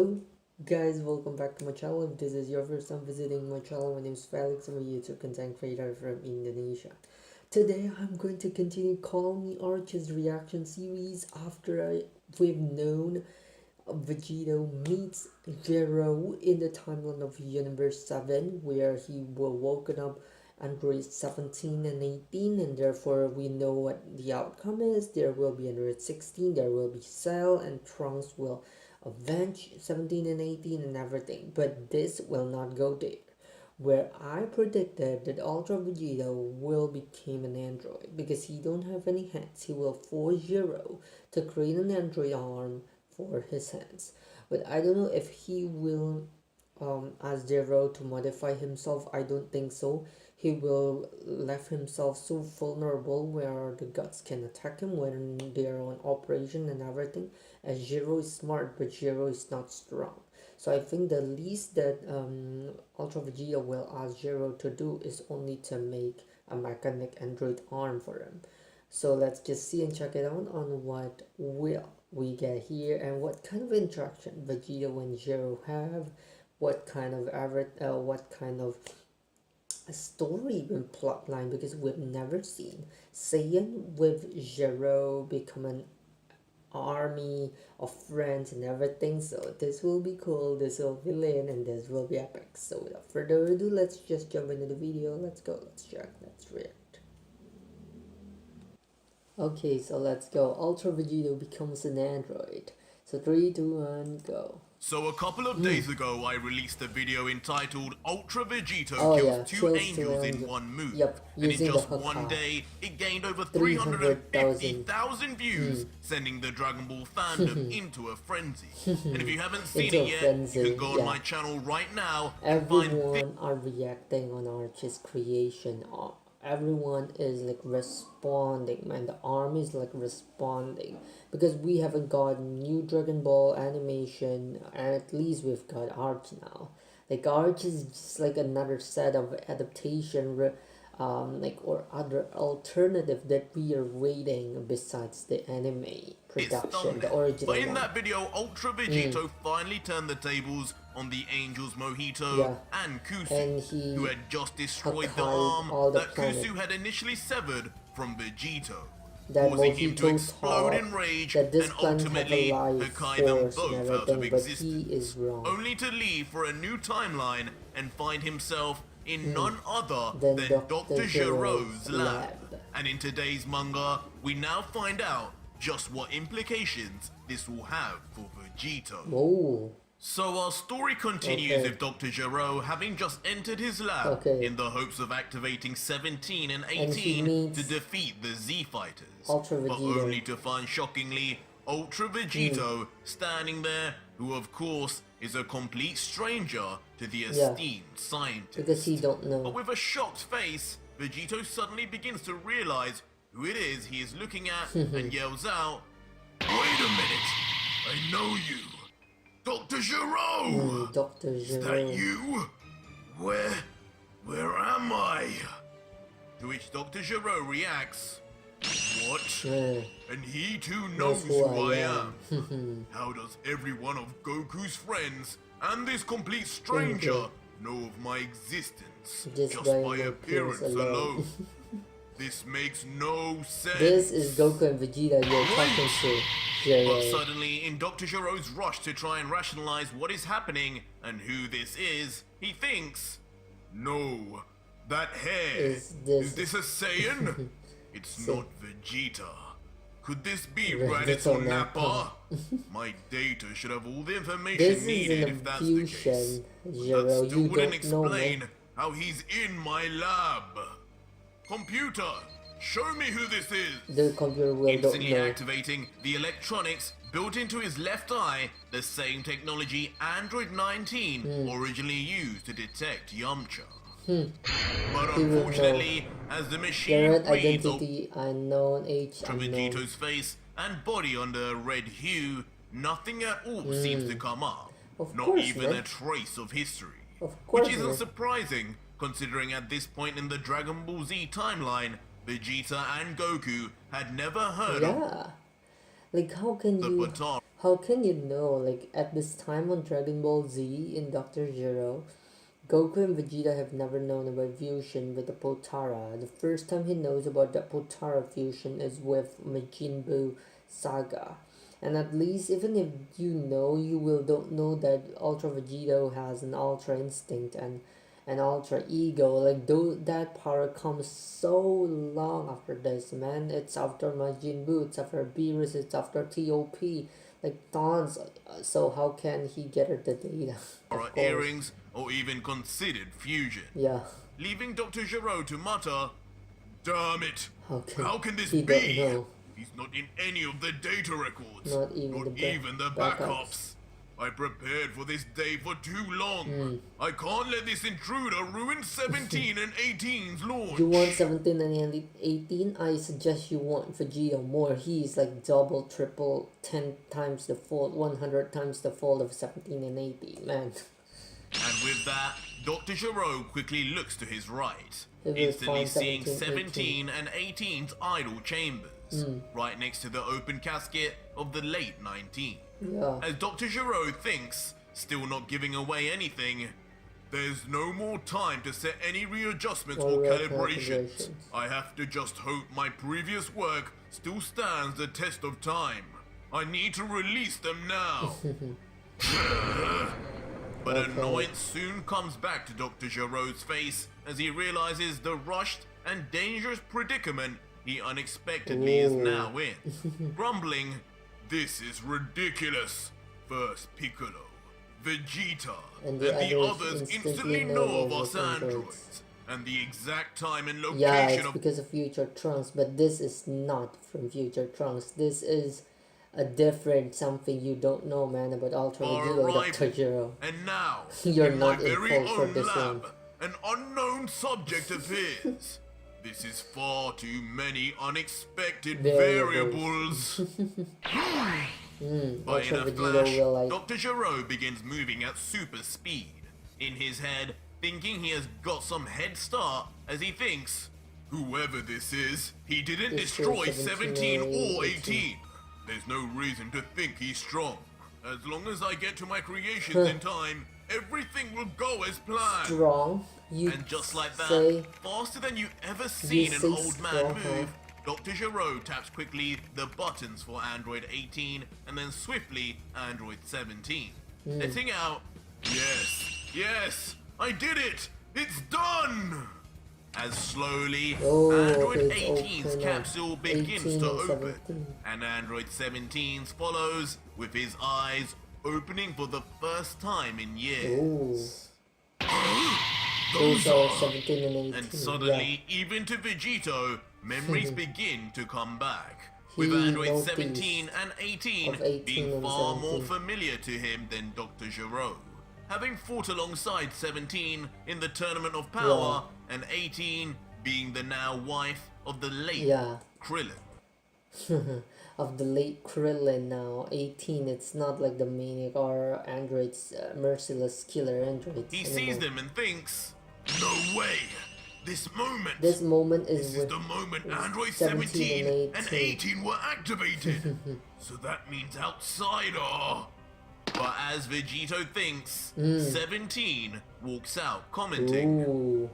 Hello guys, welcome back to my channel. If this is your first time visiting my channel, my name is Felix. I'm a YouTube content creator from Indonesia. Today I'm going to continue Call Me ARJ's reaction series after we've known Vegito meets Zero in the timeline of Universe 7, where he will woken up Android 17 and 18, and therefore we know what the outcome is. There will be Android 16, there will be Cell, and Trunks will avenge 17 and 18 and everything. But this will not go there, where I predicted that Ultra Vegeta will become an android because he don't have any hands. He will force Zero to create an android arm for his hands, but I don't know if he will ask Zero to modify himself. I don't think so. He will left himself so vulnerable where the gods can attack him when they are on operation and everything, as Zero is smart but Zero is not strong. So I think the least that Ultra Vegeta will ask Zero to do is only to make a mechanic android arm for him. So let's just see and check it out on what will we get here and what kind of interaction Vegeta and Zero have, what kind of story and plotline, because we've never seen Saiyan with Zero become an army of friends and everything. So this will be cool, this will be lit, and this will be epic. So without further ado, let's just jump into the video. Let's go, let's check, let's react. Okay, so let's go. Ultra Vegito becomes an android. So 3, 2, 1, go. So a couple of days ago, I released a video entitled Ultra Vegito Kills Two Angels in One Move. Yep, and in just one day, it gained over 350,000 views, sending the Dragon Ball fandom into a frenzy. And if you haven't seen it yet, you can go on my channel right now and find... Everyone are reacting on Arch's creation. Everyone is like responding, man. The army is like responding because we haven't got new Dragon Ball animation, and at least we've got Arch now. Like Arch is just like another set of adaptation or other alternative that we are waiting besides the anime production, the original But in one. that video, Ultra Vegito finally turned the tables on the Angels Mojito and Kusu, who had just destroyed the arm that Kusu had initially severed from Vegito, causing him to explode in rage and ultimately hakai them both out of existence, only to leave for a new timeline and find himself in none other than Dr. Gero's lab. And in today's manga, we now find out just what implications this will have for Vegito. Oh. So our story continues with Dr. Gero having just entered his lab in the hopes of activating 17 and 18 to defeat the Z Fighters, but only to find shockingly Ultra Vegito standing there, who of course is a complete stranger to the esteemed scientist. Because he don't know. But with a shocked face, Vegito suddenly begins to realize who it is he is looking at and yells out, "Wait a minute, I know you! Dr. Gero! Dr. Gero. Is that you? Where am I?" To which Dr. Gero reacts, "What? And he too knows who I am. How does every one of Goku's friends and this complete stranger know of my existence just by appearance alone? This makes no sense." This is Goku and Vegeta you're talking to. But suddenly, in Dr. Gero's rush to try and rationalize what is happening and who this is, he thinks, "No, that hair, is this a Saiyan? It's not Vegeta. Could this be Raditz or Nappa? My data should have all the information needed if that's the case. That still wouldn't explain how he's in my lab. Computer, show me who this is." The computer will instantly activating the electronics built into his left eye, the same technology Android 19 originally used to detect Yamcha. But unfortunately, as the machine reads identity unknown, age from unknown, Vegito's face and body under a red hue, nothing at all seems to come up. Not even a trace of history. Which isn't surprising, considering at this point in the Dragon Ball Z timeline, Vegeta and Goku had never heard of. Like how can you know, like at this time on Dragon Ball Z in Dr. Zero, Goku and Vegeta have never known about fusion with the Potara. The first time he knows about the Potara fusion is with Majin Buu saga. And at least even if you know, you will don't know that Ultra Vegito has an Ultra Instinct and an Ultra Ego. Like that power comes so long after this, man. It's after Majin Buu, it's after Beerus, it's after TOP. Like tons. So how can he get her the data? Of earrings or even considered fusion. Yeah. Leaving Dr. Gero to mutter, "Damn it! How can this he be? Don't know. He's not in any of the data records. Not even the backups. I prepared for this day for too long. I can't let this intruder ruin 17 and 18's launch." You want 17 and 18? I suggest you want Vegeta more. He's like double, triple, 10 times the fold, 100 times the fold of 17 and 18, man. And with that, Dr. Gero quickly looks to his right, instantly seeing 17 and 18's idle chambers, right next to the open casket of the late 19. Yeah. As Dr. Gero thinks, still not giving away anything, there's no more time to set any readjustments or calibrations. I have to just hope my previous work still stands the test of time. I need to release them now. But annoyance soon comes back to Dr. Gero's face as he realizes the rushed and dangerous predicament he unexpectedly is now in. Grumbling, "This is ridiculous. First Piccolo, Vegeta, and the others instantly know of us androids, and the exact time and location yeah, it's because of Future Trunks, but this is not from Future Trunks. This is a different something you don't know, man, about Ultra Vegeta, Dr. Gero. And now, you're in not my in very fault for own this lab, one. an unknown subject appears. This is far too many unexpected variables. But in a flash, Dr. Gero begins moving at super speed. In his head, thinking he has got some head start as he thinks, whoever this is, he didn't destroy 17 or 18. There's no reason to think he's strong. As long as I get to my creations in time, everything will go as planned. Strong? And just like that, faster than you ever seen an old man move, Dr. Gero taps quickly the buttons for Android 18 and then swiftly Android 17. Letting out, yes, I did it! It's done! As slowly, Android 18's capsule begins to open, and Android 17's follows with his eyes opening for the first time in years. Those are 17 and 18. And suddenly, even to Vegito, memories begin to come back, with Android 17 and 18 being far more familiar to him than Dr. Gero, having fought alongside 17 in the Tournament of Power, and 18 being the now wife of the late Krillin. Of the late Krillin now, 18, it's not like the Maniac or Android's merciless killer androids. He sees them and thinks, no way! This moment is the moment Android 17 and 18 were activated. So that means outsider. But as Vegito thinks, 17 walks out commenting. Ooh.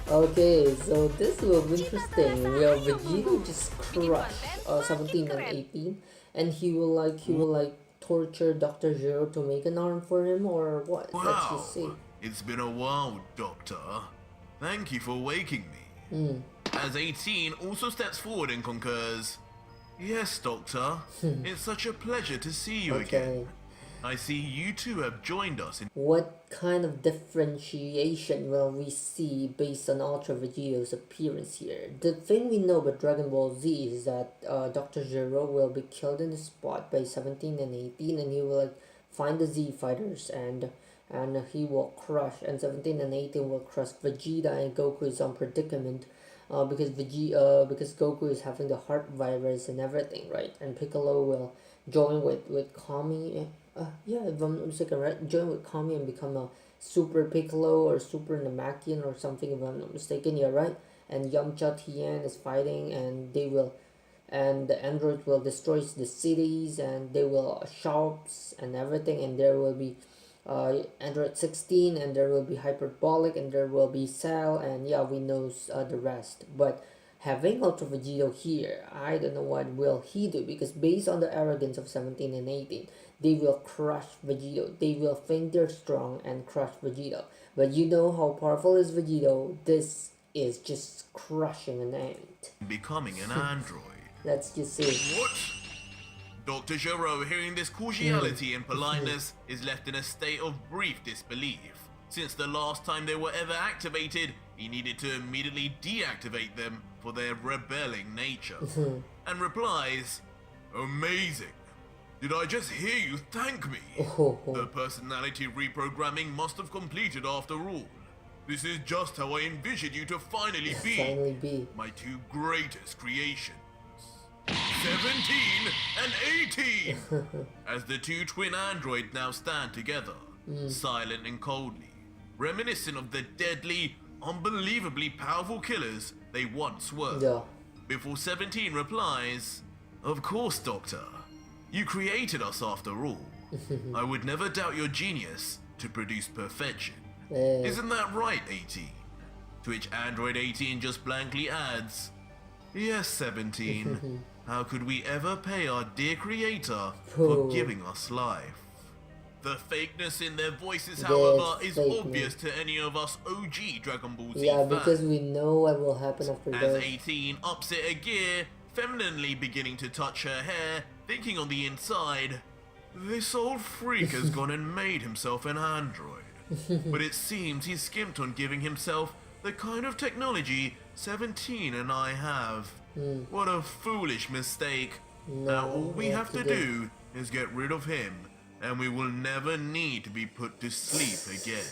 Okay, so this will be interesting. Will Vegito just crush 17 and 18, and he will like torture Dr. Gero to make an arm for him, or what? Wow. Let's just see. It's been a while, Doctor. Thank you for waking me. As 18 also steps forward and concurs, yes, Doctor. It's such a pleasure to see you again. I see you two have joined us in... What kind of differentiation will we see based on Ultra Vegito's appearance here? The thing we know about Dragon Ball Z is that Dr. Gero will be killed in the spot by 17 and 18, and he will like find the Z fighters and he will crush, and 17 and 18 will crush Vegeta, and Goku is on predicament because Goku is having the heart virus and everything, right? And Piccolo will join with Kami. If I'm not mistaken, right? Join with Kami and become a Super Piccolo or Super Namekian or something, if I'm not mistaken. Yeah, right? And Yamcha Tien is fighting, and they will and the android will destroy the cities, and they will shops and everything, and there will be Android 16, and there will be Hyperbolic, and there will be Cell, and yeah, we know the rest. But having Ultra Vegito here, I don't know what will he do, because based on the arrogance of 17 and 18, they will crush Vegito. They will think they're strong and crush Vegito. But you know how powerful is Vegito. This is just crushing an ant. Becoming an android. Let's just see. What? Dr. Gero, hearing this cordiality and politeness, is left in a state of brief disbelief. Since the last time they were ever activated, he needed to immediately deactivate them for their rebelling nature. And replies, "Amazing. Did I just hear you thank me? The personality reprogramming must have completed after all. This is just how I envisioned you to finally be my two greatest creations. 17 and 18! As the two twin androids now stand together, silent and coldly, reminiscent of the deadly, unbelievably powerful killers they once were. Yeah. Before 17 replies, "Of course, Doctor. You created us after all. I would never doubt your genius to produce perfection. Isn't that right, 18? To which Android 18 just blankly adds, "Yes, 17. How could we ever pay our dear creator for giving us life?" The fakeness in their voices, however, is obvious to any of us OG Dragon Ball Z fans. Because we know what will happen after that. As 18 ups it a gear, femininely beginning to touch her hair, thinking on the inside, "This old freak has gone and made himself an android. But it seems he skimped on giving himself the kind of technology 17 and I have. What a foolish mistake. Now all we have to do is get rid of him, and we will never need to be put to sleep again."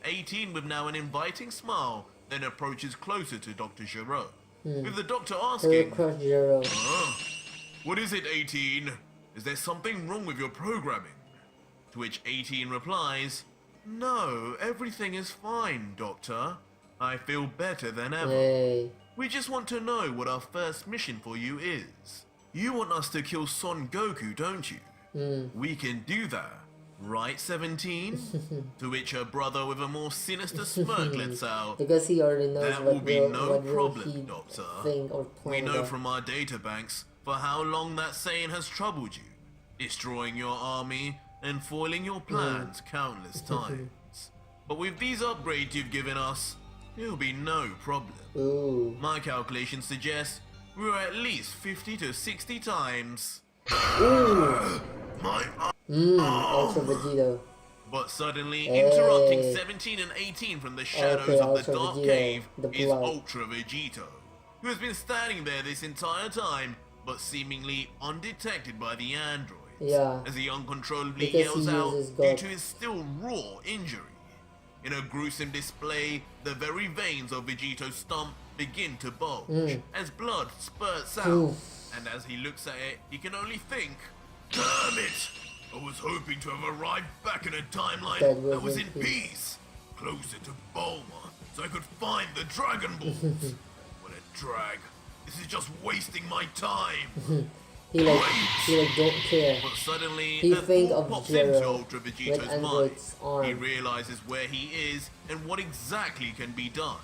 18, with now an inviting smile, then approaches closer to Dr. Gero, with the doctor asking, "What is it, 18? Is there something wrong with your programming?" To which 18 replies, "No, everything is fine, Doctor. I feel better than ever. We just want to know what our first mission for you is. You want us to kill Son Goku, don't you? We can do that, right, 17? To which her brother, with a more sinister smirk, lets out, "Because he already knows "That will be no problem, Doctor. We know about. From our data banks for how long that Saiyan has troubled you, destroying your army and foiling your plans countless times. But with these upgrades you've given us, it'll be no problem. My calculations suggest we're at least 50 to 60 times. Ultra Vegito. But suddenly, interrupting 17 and 18 from the shadows of the dark cave is Ultra Vegito, who has been standing there this entire time, but seemingly undetected by the androids, as he uncontrollably yells out due to his still raw injury. In a gruesome display, the very veins of Vegito's stump begin to bulge as blood spurts out, and as he looks at it, he can only think, "Damn it! I was hoping to have arrived back in a timeline that was in peace, closer to Bulma, so I could find the Dragon Balls. What a drag. This is just wasting my time." He don't care. But suddenly, he a thought pops into Ultra with Vegito's mind. arm. He realizes where he is and what exactly can be done.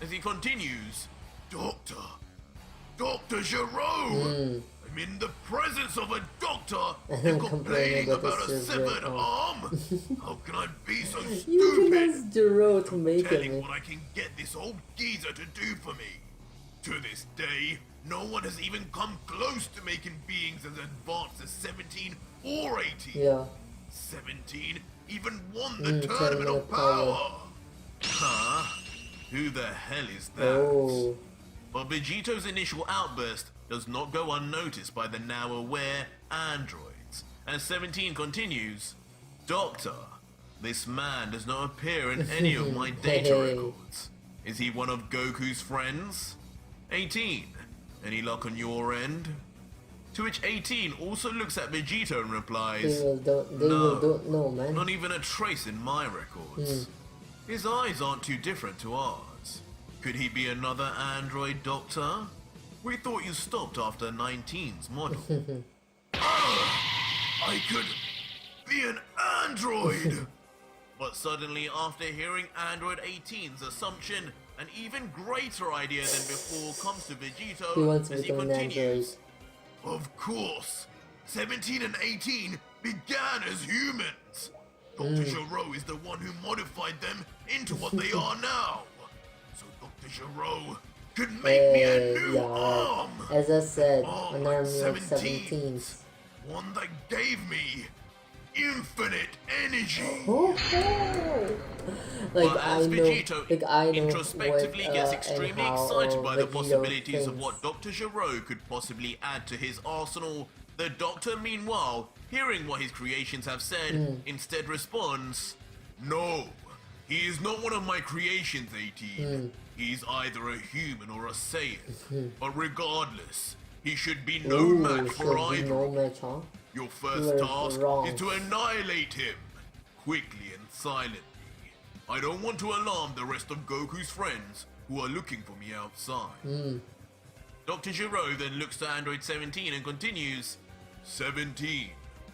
As he continues, Dr. Gero! I'm in the presence of a doctor and complaining about a severed arm? How can I be so stupid? You can ask Gero to make telling it. what I can get this old geezer to do for me. To this day, no one has even come close to making beings as advanced as 17 or 18. 17 even won the Tournament of Power. Huh? Who the hell is that? But Vegito's initial outburst does not go unnoticed by the now aware androids. As 17 continues, "Doctor, this man does not appear in any of my data records. Is he one of Goku's friends? 18, any luck on your end?" To which 18 also looks at Vegito and replies, "No, man. Not even a trace in my records. His eyes aren't too different to ours. Could he be another android, Doctor?" We thought you stopped after 19's model. I could be an android! But suddenly, after hearing Android 18's assumption, an even greater idea than before comes to Vegito as he continues. Of course, 17 and 18 began as humans. Dr. Gero is the one who modified them into what they are now. So Dr. Gero could make me a new arm. As I said, an army of 17s. One that gave me infinite energy. Like, as Vegito I know introspectively what, gets extremely excited by the Vegito possibilities thinks. of what Dr. Gero could possibly add to his arsenal, the Doctor, meanwhile, hearing what his creations have said, instead responds, "No, he is not one of my creations, 18. He's either a human or a Saiyan. But regardless, he should be no match for either. No match, huh? Your first task is to annihilate him, quickly and silently. I don't want to alarm the rest of Goku's friends who are looking for me outside." Dr. Gero then looks to Android 17 and continues, 17,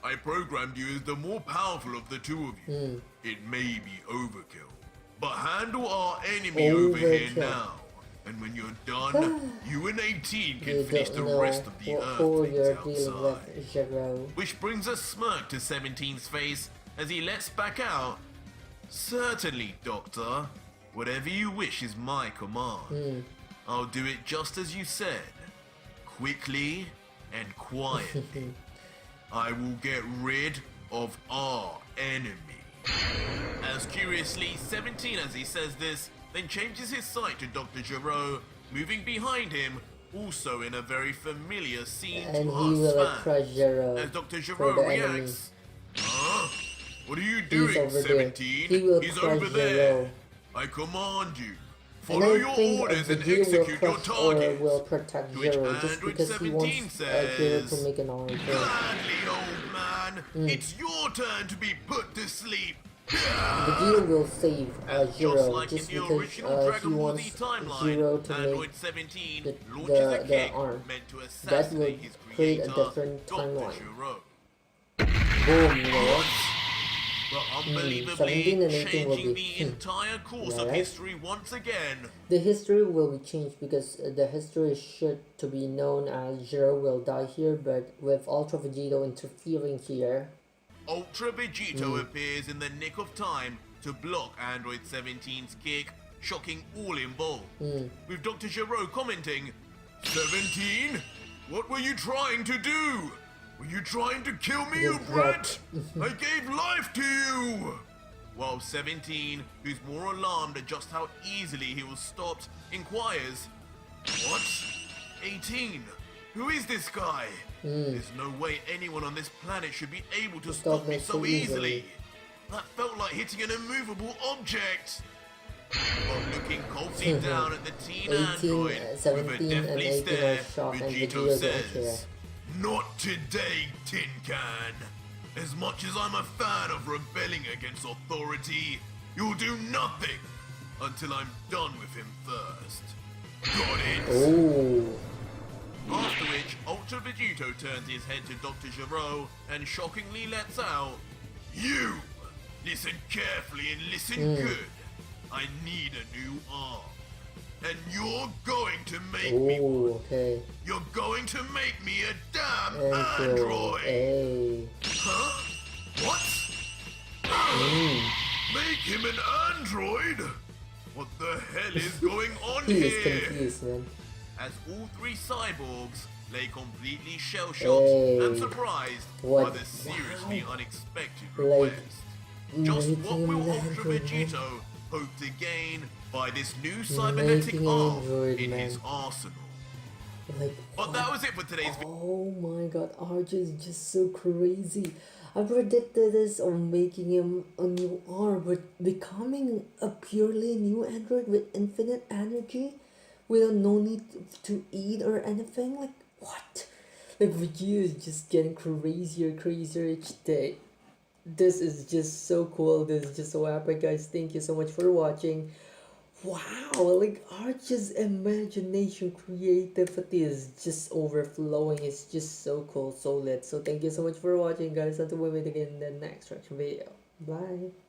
I programmed you as the more powerful of the two of you. It may be overkill, but handle our enemy over here now. And when you're done, you and 18 can finish the rest of the Earthlings outside. Which brings a smirk to 17's face as he lets back out, certainly, Doctor. Whatever you wish is my command. I'll do it just as you said. Quickly and quietly. I will get rid of our enemy. As curiously, 17 as he says this, then changes his sight to Dr. Gero, moving behind him, also in a very familiar scene and to he will us crush Gero. As Dr. Gero reacts, huh? What are you doing, 17? He's over there. I command you. Follow your orders and execute your target. Will protect Gero just because he wants Gero to make an arm. Gladly, old man. It's your turn to be put to sleep. Vegeta will save Gero like just in the because original he wants Gero to Android make 17 the arm. meant to That will assassinate his create a creator, different Dr. timeline. Gero. Boom, you know what? But unbelievably 17 and 18 will changing be the entire course of history once again. The history will be changed because the history should to be known as Gero will die here, but with Ultra Vegito interfering here. Ultra Vegito appears in the nick of time to block Android 17's kick, shocking all involved. With Dr. Gero commenting, 17? What were you trying to do? Were you trying to kill me, you brat? I gave life to you! While 17, who's more alarmed at just how easily he was stopped, inquires, what? 18? Who is this guy? There's no way anyone on this planet should be able to stop me so easily. That felt like hitting an immovable object. While looking coldly down at the teen android with a deathly stare, Vegito says, not today, Tin Can. As much as I'm a fan of rebelling against authority, you'll do nothing until I'm done with him first. Got it? Ooh. After which, Ultra Vegito turns his head to Dr. Gero and shockingly lets out, you! Listen carefully and listen good. I need a new arm. And you're going to make me one. Okay. You're going to make me a damn android! Hey. Huh? What? Make him an android? What the hell is going on He here? is confused, man. As all three cyborgs lay completely shell-shocked and surprised by the seriously unexpected request. Just what will Ultra Vegito hope to gain by this new cybernetic arm in his arsenal? But that was it for today's video. Oh my god, ARJ is just so crazy. I predicted this of making him a new arm, but becoming a purely new android with infinite energy without no need to eat or anything? Like, what? Like, Vegeta is just getting crazier each day. This is just so cool. This is just so epic, guys. Thank you so much for watching. Wow, like Arch's imagination creativity is just overflowing. It's just so cool, so lit. So thank you so much for watching, guys. Until we meet again in the next reaction video. Bye.